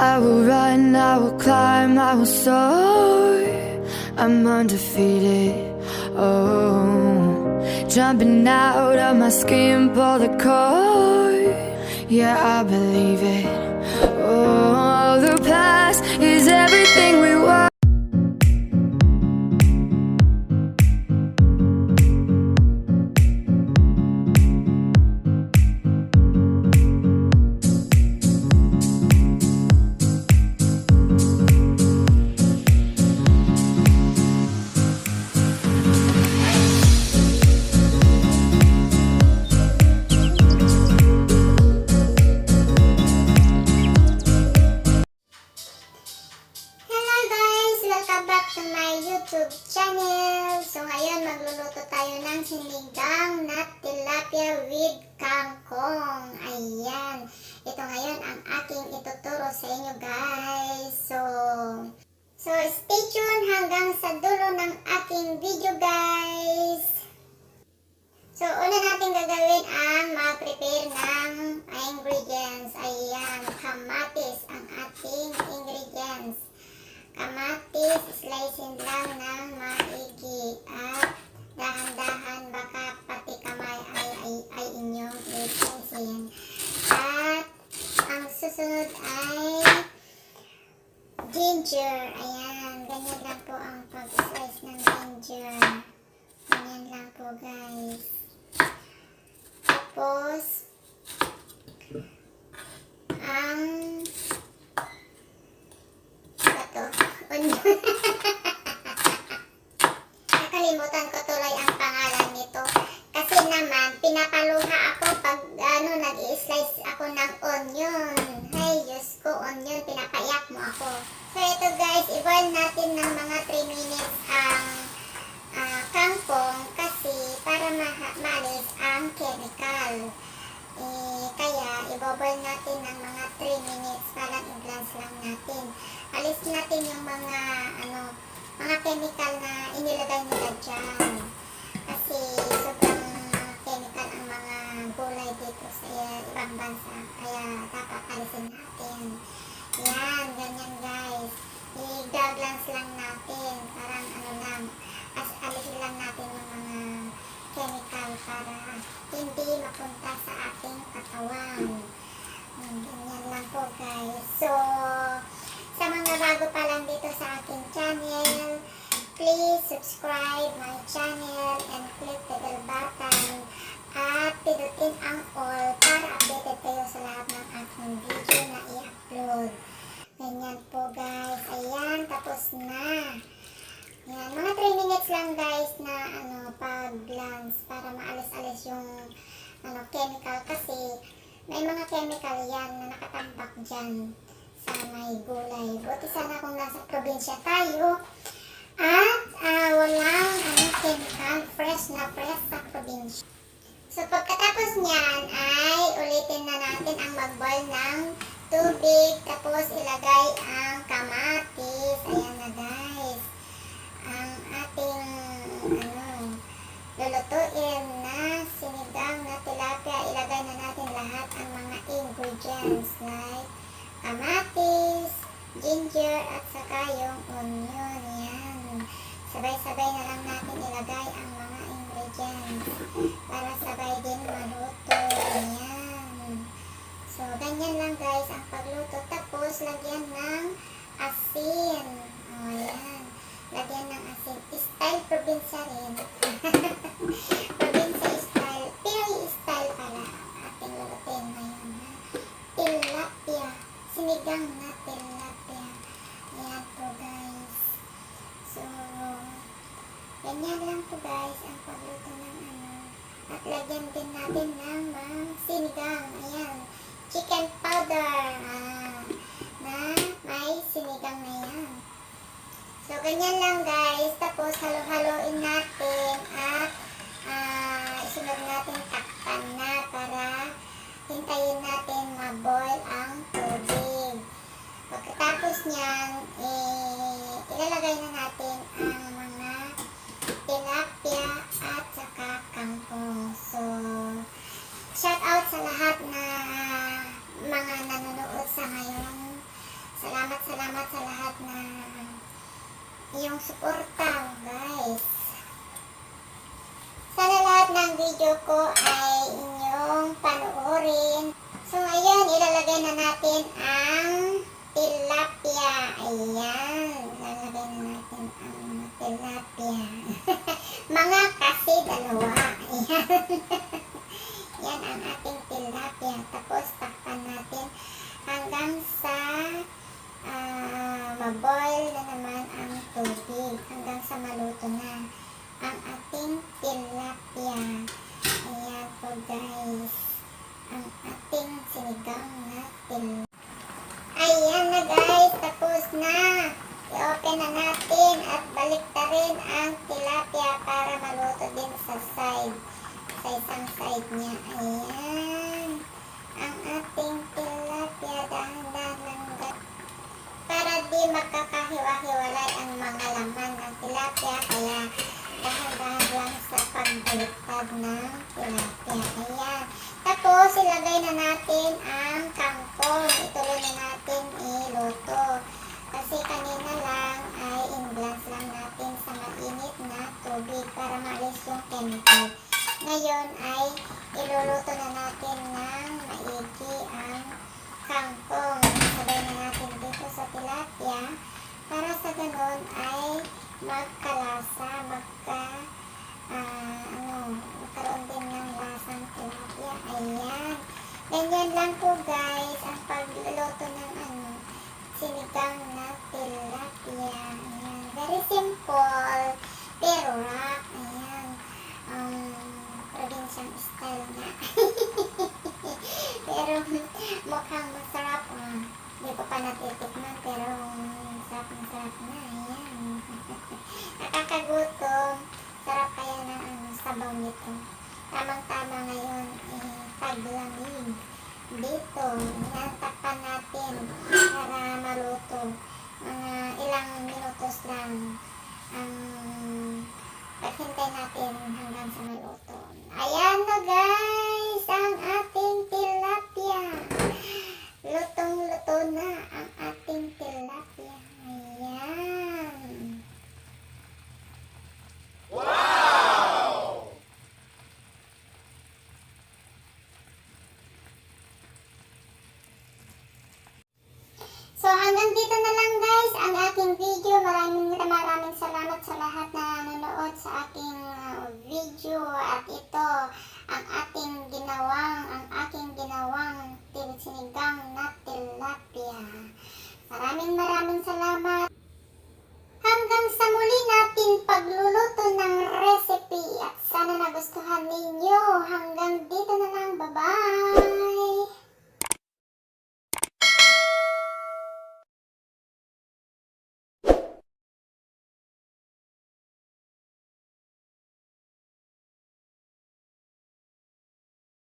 I will run, I will climb, I will soar. I'm undefeated. Oh, jumping out of my skin, pull the cord. Yeah, I believe it. Oh, the past is everything we were. YouTube channel. So ngayon magluluto tayo ng sinigang na tilapia with kangkong. Ayan. Ito ngayon ang aking ituturo sa inyo guys. So stay tuned hanggang sa dulo ng aking video guys. So una natin gagawin ang mag-prepare ng ingredients. Ayan. Kamatis ang ating ingredients. Kamatis, slicing lang ng maigi at dahan-dahan baka pati kamay ay inyong ipusin. At ang susunod ay ginger. Ayan, ganyan lang po ang pag-slice ng ginger. Ganyan lang po guys. Tapos ang nakalimutan ko tuloy ang pangalan nito kasi naman pinapaluha ako pag nag-i-slice ako ng onion. Hey Diyos ko, onion, pinapayak mo ako. So ito guys, i-boil natin ng mga 3 minutes ang kangkong kasi para maalis ang chemical. Kaya i-boil natin ng mga 3 minutes, parang i-glance lang natin. Alis natin yung mga chemical na inilagay nila dyan. Kasi sobrang chemical ang mga gulay dito sa ibang bansa. Kaya dapat alisin natin. Yan, ganyan guys. I-glance lang natin. Parang alisin lang natin yung mga chemical para hindi mapunta sa ating katawan. Ganyan lang po guys. So, sa mga bago pa lang dito sa aking channel, please subscribe my channel and click the bell button at pindutin ang all para updated kayo sa lahat ng aking video na i-upload. Ganyan po guys. Ayan, tapos na. Yan, mga 3 minutes lang guys na pag-glance para maalis-alis yung chemical kasi may mga chemical yan na nakatambak dyan sa may gulay. Buti sana kung nasa probinsya tayo at walang chemical, fresh na fresh sa probinsya. So pagkatapos niyan ay ulitin na natin ang mag-boil ng tubig tapos ilagay ang kamatis. Ayan na guys. Ang ating lulutuin na sinigang na tilapia, ilagay na natin lahat ang mga ingredients like kamatis, ginger, at saka yung onion. Yan. Sabay-sabay na lang natin ilagay ang mga ingredients para sabay din maluto. Yan. So, ganyan lang guys ang pagluto. Tapos, lagyan ng asin. O, yan. Lagyan ng asin. Style probinsya rin. Probinsya style. Pinoy style pala ating lulutuin ngayon. Tilapia. Sinigang na tilapia. Ayan po guys. So, ganyan lang po guys ang pagluto ng At lagyan din natin ng sinigang. Ayan. Chicken powder. Na may sinigang na yan. So, ganyan lang guys. Tapos, halo-haloin natin at isunod natin takpan na para hintayin natin ma-boil ang tubig. Pagkatapos niyan, ilalagay na natin ang mga tilapia at saka kangkong. So, shout out sa lahat na mga nanonood sa ngayon Salamat sa lahat na iyong suporta, guys. Sana lahat ng video ko ay inyong panoorin. So, ngayon, ilalagay na natin ang tilapia. Ayan, ilalagay na natin ang tilapia. Mga kasi dalawa. Ayan. Yan ang ating tilapia. Tapos, takpan natin hanggang sa maboil na naman ang tubig. Hanggang sa maluto na ang ating tilapia. Ayan po, guys. Ang ating sinigang na tilapia. Ayan na, guys. Tapos na. I-open na natin at baliktarin ang tilapia para maluto din sa side. Sa isang side niya. Ayan. Ang ating tilapia. Dahan-dahan lang, guys. Para di magkakahiwa-hiwalay ang mga laman ng tilapia. Kaya dahan-dahan lang sa pagbaliktad ng tilapia. Ayan. Tapos, ilagay na natin ang kangkong. Ituloy na natin iluto. Kasi kanina lang ay in-glance lang natin sa mainit na tubig para maalis yung chemical. Ngayon ay iluluto na natin ng maigi ang kangkong. Sabay na natin dito sa tilapia para sa ganun ay magkalasa, magkaroon din ng lasang tilapia. Ayan. Ganyan lang po, guys, ang pagluluto ng sinigang na tilapia. Ayan. Very simple, pero rock. Ayan. Provincial style na. Pero mukhang masarap. Hindi ko pa natitikman, pero sarap na. Ayan. Nakakagutom. Sarap kaya ng sabaw nito. Tamang-tama ngayon, taglamig. Dito, takpan natin para maluto. Mga ilang minutos lang ang paghintay natin hanggang sa maluto. Ayan na, guys, ang ating tilapia. Lutong-luto na ang ating tilapia. Ayan. So, hanggang dito na lang, guys, ang aking video. Maraming salamat sa lahat na nanonood sa aking video. At ito, ang aking ginawang sinigang na tilapia. Maraming salamat.